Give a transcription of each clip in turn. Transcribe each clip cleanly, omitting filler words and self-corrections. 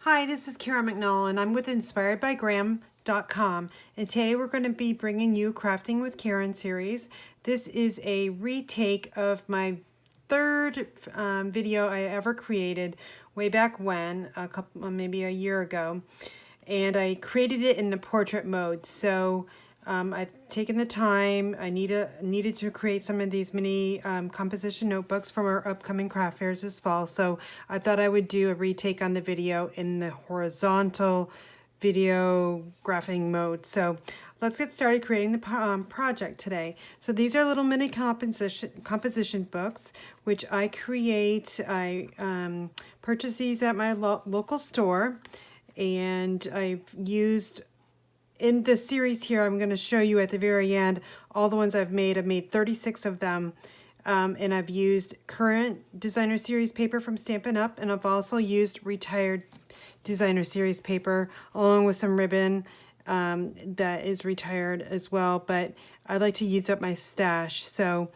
Hi, this is Kara McNall, and I'm with InspiredByGram.com, and today we're going to be bringing you Crafting with Karen series. This is a retake of my third video I ever created way back when, maybe a year ago, and I created it in the portrait mode. So I've taken the time. I needed to create some of these mini composition notebooks from our upcoming craft fairs this fall. So I thought I would do a retake on the video in the horizontal video graphing mode. So let's get started creating the project today. So these are little mini composition books, which I create. I purchase these at my local store, and I've used in the series here. I'm going to show you at the very end all the ones I've made. I've made 36 of them, and I've used current designer series paper from Stampin' Up, and I've also used retired designer series paper along with some ribbon that is retired as well, but I like to use up my stash. So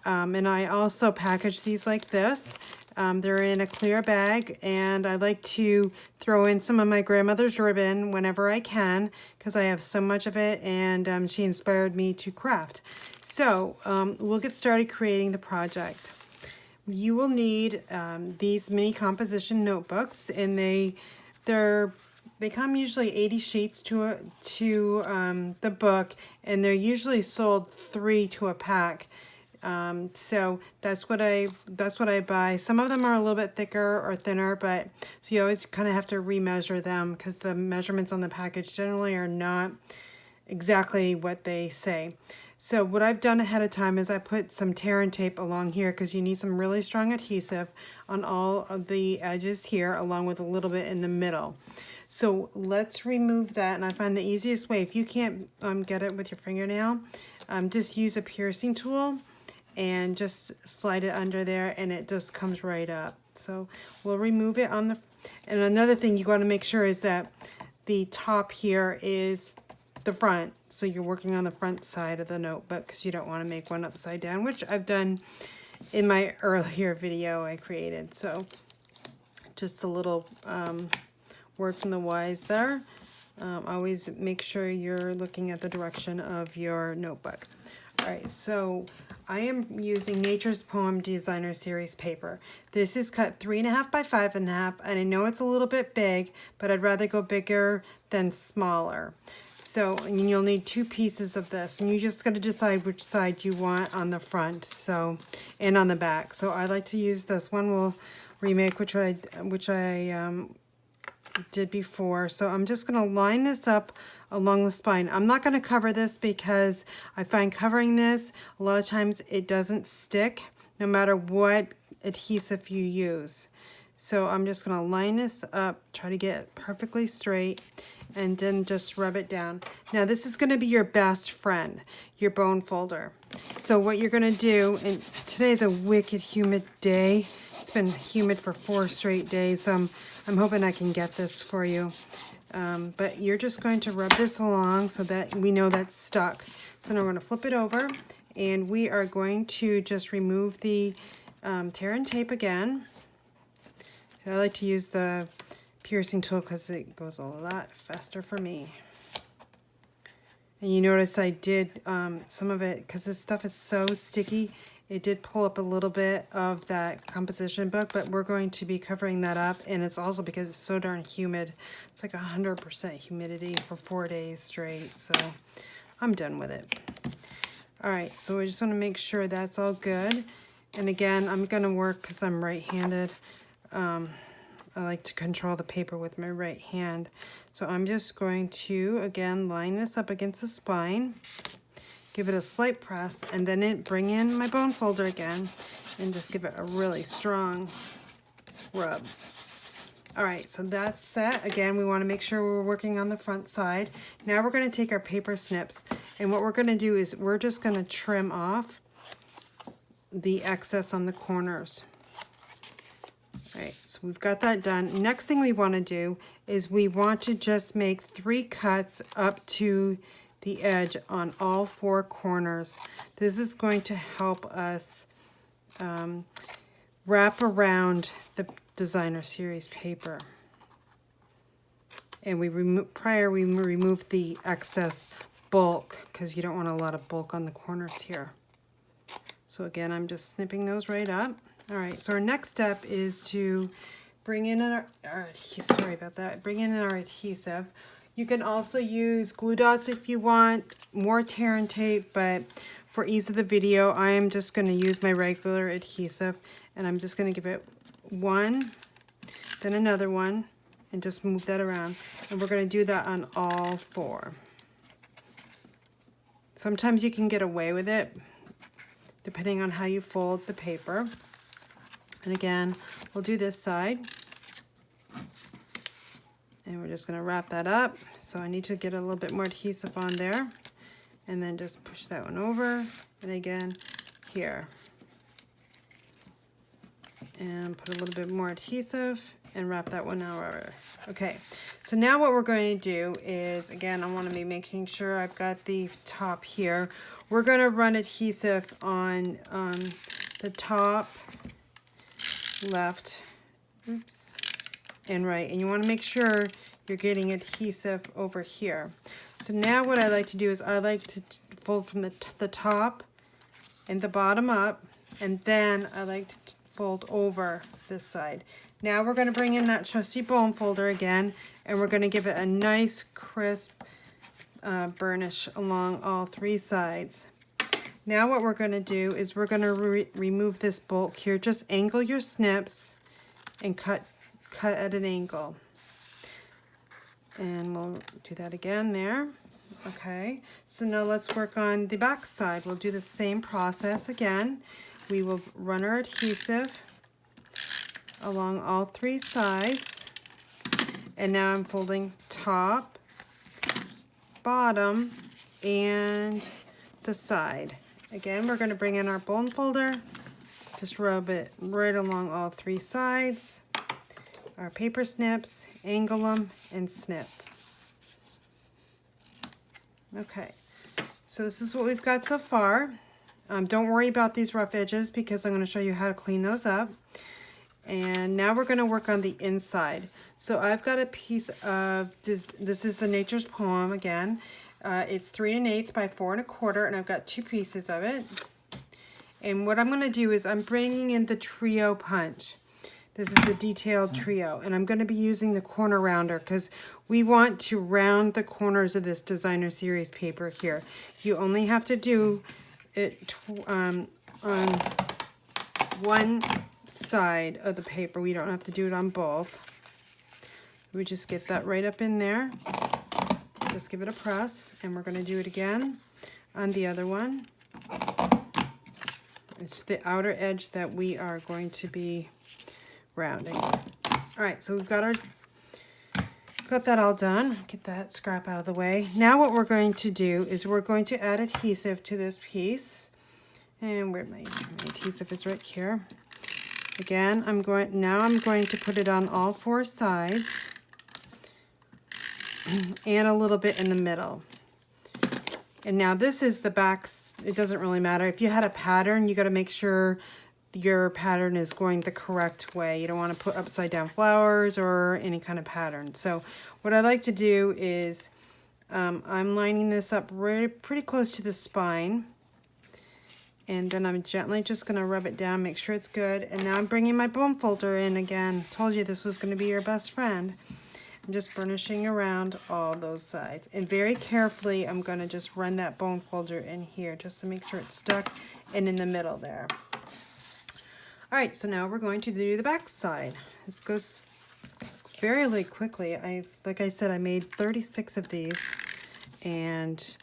and I also package these like this. They're in a clear bag, and I like to throw in some of my grandmother's ribbon whenever I can because I have so much of it, and she inspired me to craft. So we'll get started creating the project. You will need these mini composition notebooks, and they come usually 80 sheets to the book, and they're usually sold 3 to a pack. So that's what I buy. Some of them are a little bit thicker or thinner, but so you always kind of have to remeasure them because the measurements on the package generally are not exactly what they say. So what I've done ahead of time is I put some tear and tape along here because you need some really strong adhesive on all of the edges here, along with a little bit in the middle. So let's remove that, and I find the easiest way, if you can't get it with your fingernail, just use a piercing tool and just slide it under there, and it just comes right up. So we'll remove it on the, and another thing you got to make sure is that the top here is the front. So you're working on the front side of the notebook because you don't want to make one upside down, which I've done in my earlier video I created. So just a little word from the wise there. Always make sure you're looking at the direction of your notebook. All right, so I am using Nature's Poem Designer Series paper. This is cut 3.5 by 5.5, and I know it's a little bit big, but I'd rather go bigger than smaller. So you'll need 2 pieces of this, and you just got to decide which side you want on the front, so, and on the back. So I like to use this one. We'll remake which I did before. So I'm just going to line this up along the spine. I'm not going to cover this because I find covering this, a lot of times it doesn't stick no matter what adhesive you use. So I'm just going to line this up, try to get it perfectly straight, and then just rub it down. Now this is going to be your best friend, your bone folder. So what you're going to do, and today's a wicked humid day. It's been humid for 4 straight days, so I'm hoping I can get this for you. But you're just going to rub this along so that we know that's stuck. So now we're going to flip it over, and we are going to just remove the tear and tape again. So I like to use the piercing tool because it goes a lot faster for me. And you notice I did some of it, because this stuff is so sticky, it did pull up a little bit of that composition book, but we're going to be covering that up, and it's also because it's so darn humid. It's like 100% humidity for 4 days straight, so I'm done with it. All right, so we just want to make sure that's all good. And again, I'm going to work because I'm right-handed. I like to control the paper with my right hand. So I'm just going to, again, line this up against the spine, give it a slight press, and then bring in my bone folder again and just give it a really strong rub. All right, so that's set. Again, we want to make sure we're working on the front side. Now we're going to take our paper snips, and what we're going to do is we're just going to trim off the excess on the corners. All right, so we've got that done. Next thing we want to do is we want to just make 3 cuts up to the edge on all 4 corners. This is going to help us wrap around the designer series paper. And we removed the excess bulk because you don't want a lot of bulk on the corners here. So again, I'm just snipping those right up. All right, so our next step is to bring in our sorry about that, bring in our adhesive. You can also use glue dots if you want, more tear and tape, but for ease of the video, I am just going to use my regular adhesive, and I'm just going to give it one, then another one, and just move that around. And we're going to do that on all four. Sometimes you can get away with it, depending on how you fold the paper. And again, we'll do this side. And we're just going to wrap that up. So I need to get a little bit more adhesive on there. And then just push that one over. And again, here. And put a little bit more adhesive and wrap that one over. Okay, so now what we're going to do is, again, I want to be making sure I've got the top here. We're going to run adhesive on the top left, oops, and right, and you want to make sure you're getting adhesive over here. So now what I like to do is I like to fold from the top and the bottom up, and then I like to fold over this side. Now we're going to bring in that trusty bone folder again, and we're going to give it a nice crisp burnish along all three sides. Now what we're going to do is we're going to remove this bulk here. Just angle your snips and cut at an angle. And we'll do that again there. Okay, so now let's work on the back side. We'll do the same process again. We will run our adhesive along all three sides. And now I'm folding top, bottom, and the side. Again, we're going to bring in our bone folder, just rub it right along all three sides. Our paper snips, angle them, and snip. Okay, so this is what we've got so far. Don't worry about these rough edges because I'm going to show you how to clean those up. And now we're going to work on the inside. So I've got a piece of, this is the Nature's Poem again. It's 3 1/8 by 4 1/4, and I've got two pieces of it. And what I'm going to do is I'm bringing in the trio punch. This is the detailed trio, and I'm going to be using the corner rounder because we want to round the corners of this designer series paper here. You only have to do it on one side of the paper. We don't have to do it on both. We just get that right up in there. Just give it a press, and we're going to do it again on the other one. It's the outer edge that we are going to be rounding. All right, so we've got that all done. Get that scrap out of the way. Now what we're going to do is we're going to add adhesive to this piece. And where my adhesive is right here. Again, I'm going to put it on all four sides and a little bit in the middle. And now this is the back. It doesn't really matter. If you had a pattern, you got to make sure your pattern is going the correct way. You don't want to put upside down flowers or any kind of pattern. So what I like to do is I'm lining this up pretty close to the spine. And then I'm gently just going to rub it down, make sure it's good. And now I'm bringing my bone folder in again. Told you this was going to be your best friend. I'm just burnishing around all those sides. And very carefully, I'm going to just run that bone folder in here just to make sure it's stuck and in the middle there. All right, so now we're going to do the back side. This goes fairly quickly. Like I said, I made 36 of these. And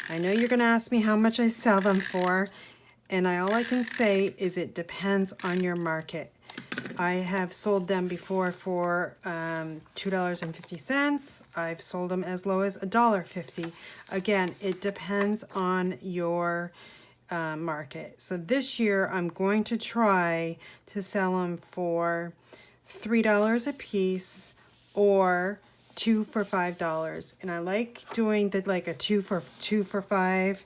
I know you're going to ask me how much I sell them for. And all I can say is it depends on your market. I have sold them before for $2.50. I've sold them as low as $1.50. Again, it depends on your market. So this year I'm going to try to sell them for $3 a piece or 2 for $5. And I like doing like a 2 for $5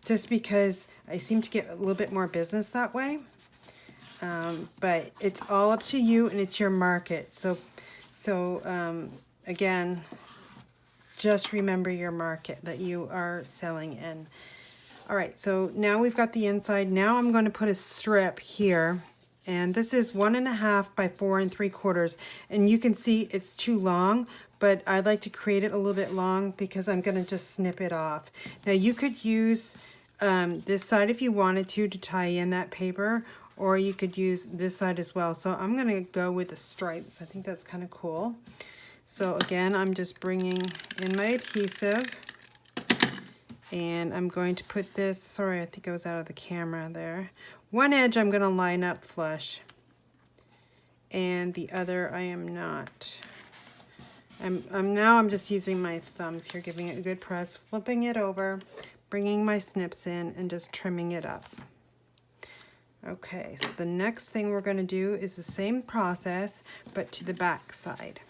just because I seem to get a little bit more business that way. But it's all up to you and it's your market. So again, just remember your market that you are selling in. All right, so now we've got the inside. Now I'm going to put a strip here, and this is 1.5 by 4 3/4, and you can see it's too long, but I'd like to create it a little bit long because I'm going to just snip it off. Now you could use this side if you wanted to tie in that paper, or you could use this side as well. So I'm going to go with the stripes. I think that's kind of cool. So again, I'm just bringing in my adhesive, and I'm going to put this, sorry, I think I was out of the camera there. One edge I'm going to line up flush, and the other I am not. I'm just using my thumbs here, giving it a good press, flipping it over, bringing my snips in, and just trimming it up. Okay, so the next thing we're going to do is the same process, but to the back side.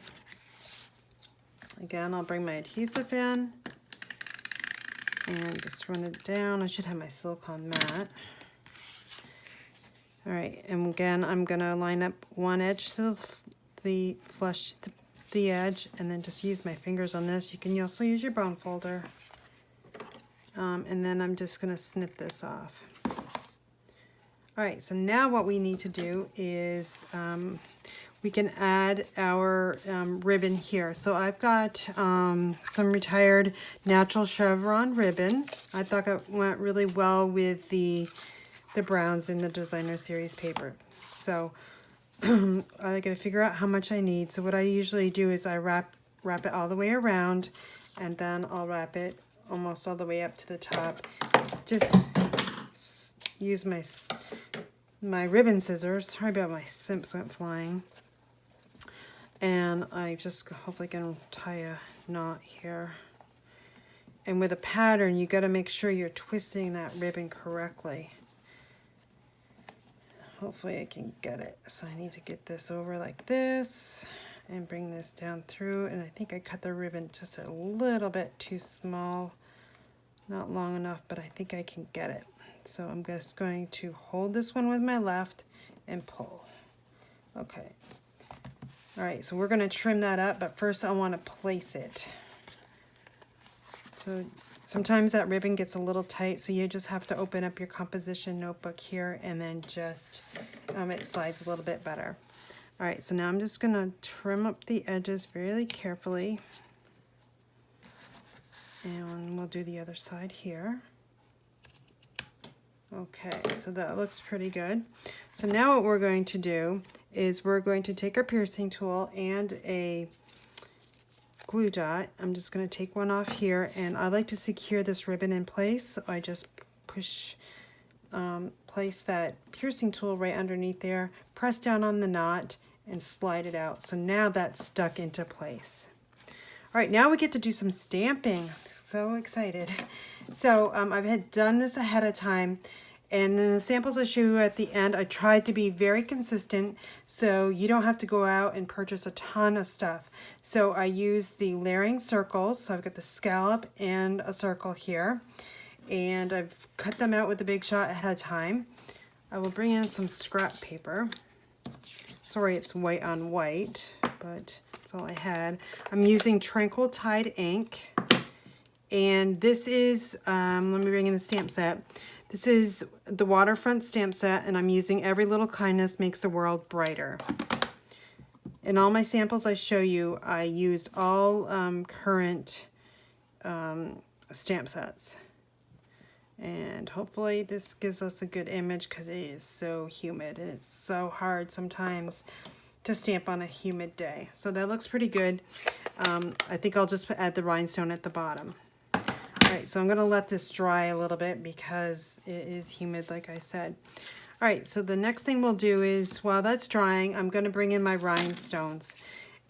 Again, I'll bring my adhesive in and just run it down. I should have my silicone mat. All right, and again, I'm going to line up one edge to the flush the edge, and then just use my fingers on this. You can also use your bone folder. And then I'm just going to snip this off. All right, so now what we need to do is we can add our ribbon here. So I've got some retired natural chevron ribbon. I thought it went really well with the browns in the designer series paper. So I gotta figure out how much I need. So what I usually do is I wrap it all the way around, and then I'll wrap it almost all the way up to the top. Just use my ribbon scissors. Sorry about my simps went flying. And I just hopefully can tie a knot here. And with a pattern, you got to make sure you're twisting that ribbon correctly. Hopefully I can get it. So I need to get this over like this and bring this down through. And I think I cut the ribbon just a little bit too small. Not long enough, but I think I can get it. So I'm just going to hold this one with my left and pull. Okay. All right, so we're going to trim that up, but first I want to place it. So sometimes that ribbon gets a little tight, so you just have to open up your composition notebook here, and then just, it slides a little bit better. All right, so now I'm just going to trim up the edges really carefully. And we'll do the other side here. Okay, so that looks pretty good. So now what we're going to do is we're going to take our piercing tool and a glue dot. I'm just going to take one off here, and I like to secure this ribbon in place. So I just place that piercing tool right underneath there, press down on the knot, and slide it out. So now that's stuck into place. All right, now we get to do some stamping. So excited. So I've had done this ahead of time, and in the samples I show you at the end, I tried to be very consistent so you don't have to go out and purchase a ton of stuff. So I use the layering circles. So I've got the scallop and a circle here, and I've cut them out with the Big Shot ahead of time. I will bring in some scrap paper. Sorry, it's white on white, but that's all I had. I'm using Tranquil Tide ink. And this is, let me bring in the stamp set. This is the Waterfront stamp set, and I'm using Every Little Kindness Makes the World Brighter. In all my samples I show you, I used all current stamp sets. And hopefully this gives us a good image because it is so humid, and it's so hard sometimes to stamp on a humid day. So that looks pretty good. I think I'll just add the rhinestone at the bottom. All right, so I'm gonna let this dry a little bit because it is humid, like I said. All right, so the next thing we'll do is, while that's drying, I'm gonna bring in my rhinestones.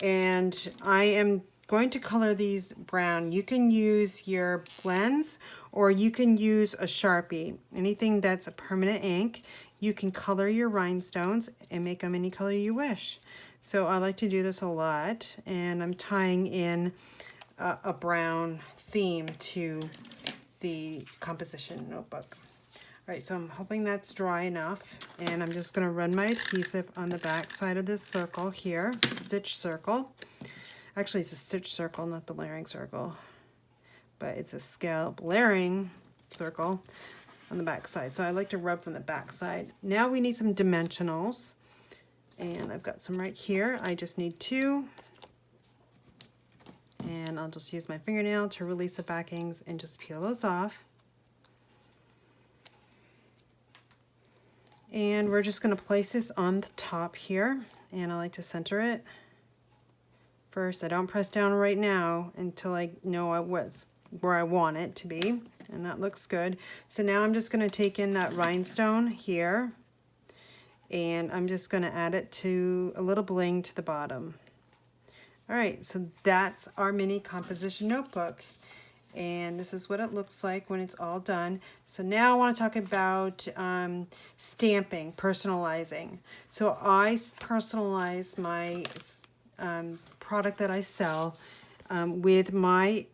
And I am going to color these brown. You can use your blends, or you can use a Sharpie. Anything that's a permanent ink, you can color your rhinestones and make them any color you wish. So I like to do this a lot, and I'm tying in a brown theme to the composition notebook. All right, so I'm hoping that's dry enough, and I'm just going to run my adhesive on the back side of this circle here, stitch circle. Actually, it's a stitch circle, not the layering circle. but it's a scalp layering circle on the back side. So I like to rub from the back side. Now we need some dimensionals, and I've got some right here. I just need 2, and I'll just use my fingernail to release the backings and just peel those off. And we're just going to place this on the top here, and I like to center it first. I don't press down right now until I know where I want it to be, and that looks good. So now I'm just going to take in that rhinestone here, and I'm just going to add it to a little bling to the bottom. All right, so that's our mini composition notebook, and this is what it looks like when it's all done. So now I want to talk about stamping, personalizing. So I personalize my product that I sell with my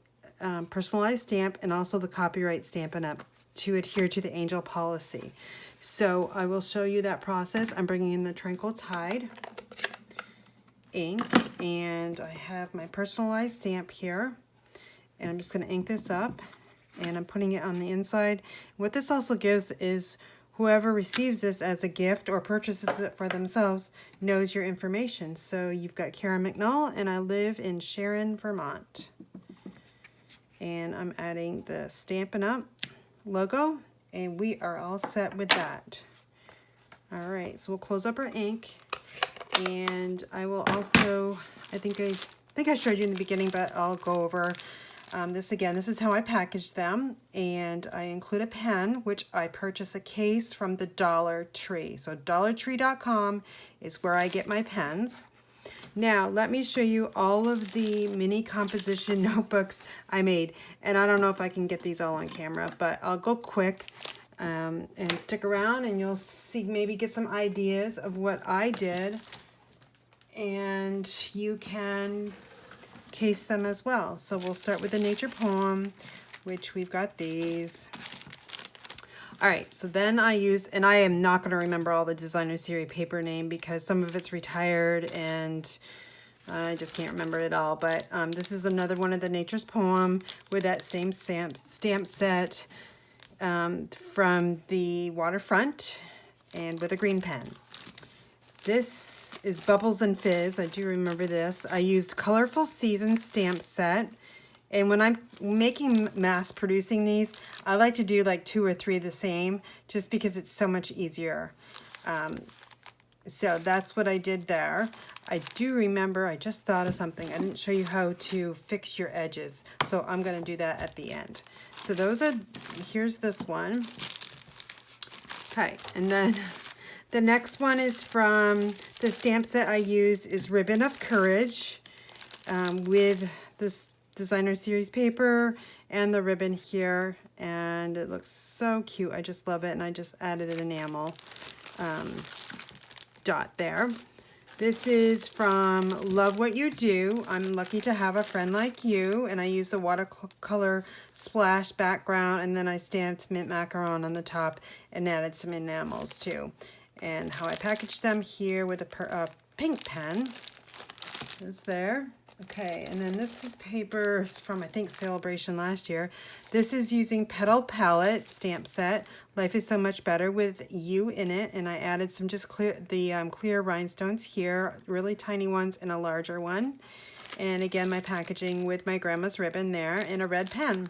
personalized stamp and also the copyright Stampin' Up! To adhere to the Angel policy. So I will show you that process. I'm bringing in the Tranquil Tide ink, and I have my personalized stamp here, and I'm just going to ink this up, and I'm putting it on the inside. What this also gives is whoever receives this as a gift or purchases it for themselves knows your information. So you've got Karen McNull, and I live in Sharon, Vermont. And I'm adding the Stampin' Up! Logo, and we are all set with that. All right, so we'll close up our ink, and I will also, I think I showed you in the beginning, but I'll go over this again. This is how I package them, and I include a pen, which I purchase a case from the Dollar Tree. So dollartree.com is where I get my pens. Now, let me show you all of the mini composition notebooks I made. And I don't know if I can get these all on camera, but I'll go quick and stick around, and you'll see, maybe get some ideas of what I did. And you can case them as well. So we'll start with the nature poem, which we've got these. All right, so then I used, and I am not going to remember all the designer series paper name because some of it's retired and I just can't remember it all. But this is another one of the Nature's Poem with that same stamp set from the Waterfront and with a green pen. This is Bubbles and Fizz. I do remember this. I used Colorful Seasons stamp set. And when I'm making, mass producing these, I like to do like 2 or 3 the same, just because it's so much easier. So that's what I did there. I do remember, I just thought of something. I didn't show you how to fix your edges, so I'm going to do that at the end. So those are, here's this one. Okay, and then the next one is from the stamp set I use is Ribbon of Courage with this designer series paper and the ribbon here, and it looks so cute. I just love it, and I just added an enamel dot there. This is from Love What You Do. I'm lucky to have a friend like you, and I used the watercolor splash background, and then I stamped mint macaron on the top and added some enamels too. And how I packaged them here with a pink pen is there. Okay, and then this is paper from, I think, Celebration last year. This is using Petal palette stamp set. Life is so much better with you in it, and I added some just clear rhinestones here, really tiny ones and a larger one. And again, my packaging with my grandma's ribbon there and a red pen.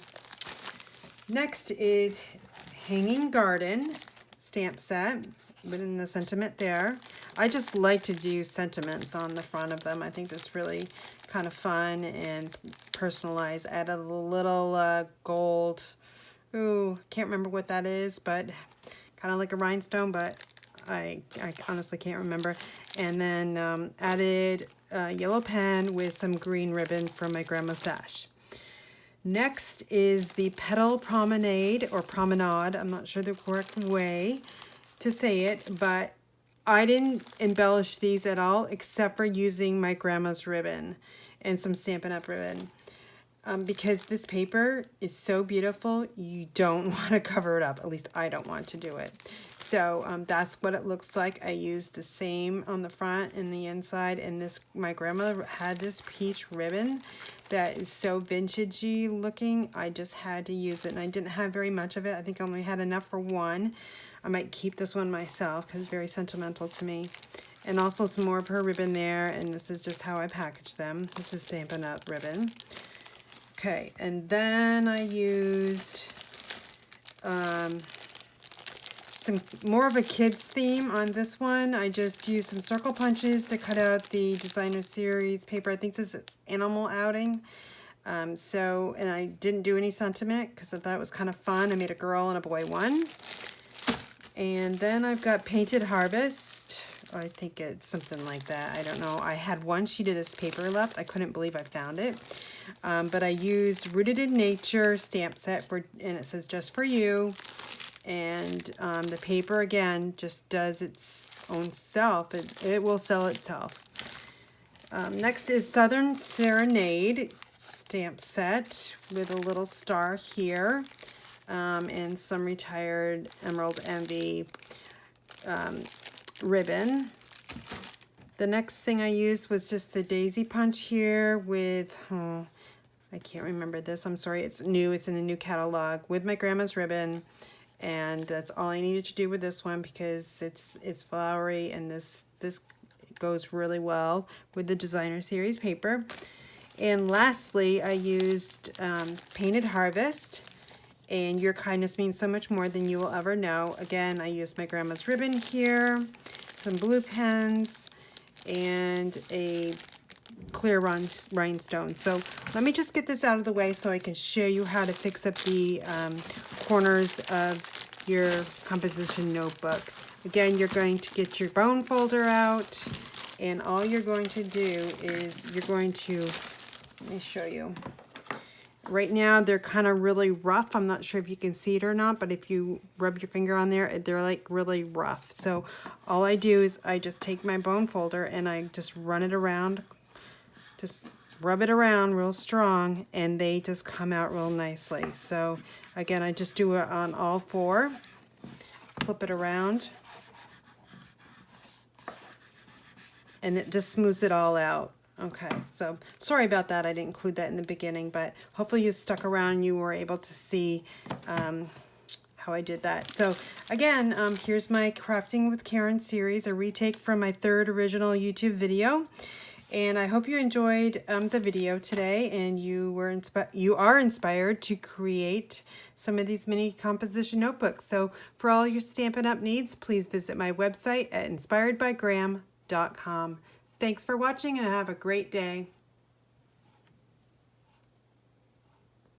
Next is Hanging Garden stamp set within the sentiment there. I just like to do sentiments on the front of them. I think that's really kind of fun and personalized. Added a little gold, ooh, can't remember what that is, but kind of like a rhinestone, but I honestly can't remember. And then added a yellow pen with some green ribbon from my grandma's stash. Next is the Petal Promenade or Promenade. I'm not sure the correct way to say it, but I didn't embellish these at all except for using my grandma's ribbon and some Stampin' Up! Ribbon. Because this paper is so beautiful, you don't want to cover it up. At least I don't want to do it. So that's what it looks like. I used the same on the front and the inside, and this, my grandmother had this peach ribbon that is so vintagey looking. I just had to use it, and I didn't have very much of it. I think I only had enough for one. I might keep this one myself because it's very sentimental to me. And also some more of her ribbon there, and this is just how I package them. This is Stampin' Up ribbon. Okay, and then I used some more of a kids theme on this one. I just used some circle punches to cut out the designer series paper. I think this is Animal Outing. And I didn't do any sentiment because I thought it was kind of fun. I made a girl and a boy one. And then I've got Painted Harvest. I think it's something like that. I don't know. I had one sheet of this paper left. I couldn't believe I found it. But I used Rooted in Nature stamp set, and it says just for you. And the paper, again, just does its own self. It will sell itself. Next is Southern Serenade stamp set with a little star here. And some Retired Emerald Envy ribbon. The next thing I used was just the daisy punch here with, I can't remember this, I'm sorry, it's new, it's in the new catalog, with my grandma's ribbon, and that's all I needed to do with this one because it's flowery, and this goes really well with the designer series paper. And lastly, I used Painted Harvest, and Your Kindness Means So Much More Than You Will Ever Know. Again, I used my grandma's ribbon here, some blue pens, and a clear rhinestone. So let me just get this out of the way so I can show you how to fix up the corners of your composition notebook. Again, you're going to get your bone folder out, and all you're going to do is you're going to, let me show you. Right now, they're kind of really rough. I'm not sure if you can see it or not, but if you rub your finger on there, they're like really rough. So all I do is I just take my bone folder and I just run it around, just rub it around real strong, and they just come out real nicely. So again, I just do it on all four, flip it around, and it just smooths it all out. Okay, so sorry about that. I didn't include that in the beginning, but hopefully you stuck around and you were able to see how I did that. So again, here's my Crafting with Karen series, a retake from my third original YouTube video. And I hope you enjoyed the video today, and you are inspired to create some of these mini composition notebooks. So for all your Stampin' Up! Needs, please visit my website at inspiredbygram.com. Thanks for watching, and have a great day.